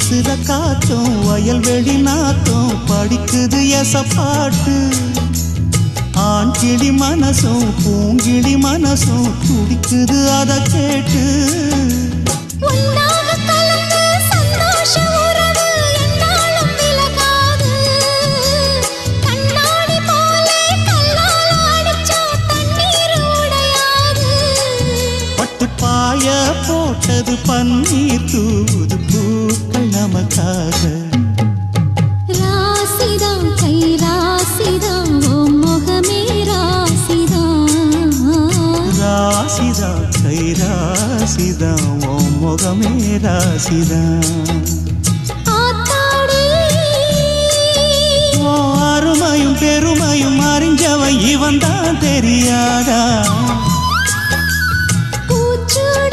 வீசுற காத்தும் வயல்வெளி நாத்தும் படிக்குது எசப்பாட்டு ஆண் கிளி மனசும் பூங்கிளி மனசும் துடிக்குது அத கேட்டு பாய போட்டது பன்னீர் தூது பூக்கள் நமக்காக ராசிதான் கை ராசிதான் ஓ முகமே ராசிதான் ராசிதான் கை ராசிதான் ஓ முகமே ராசிதான் அருமையும் பெருமையும் அறிஞ்சவன் இவன் தான் தெரியாதா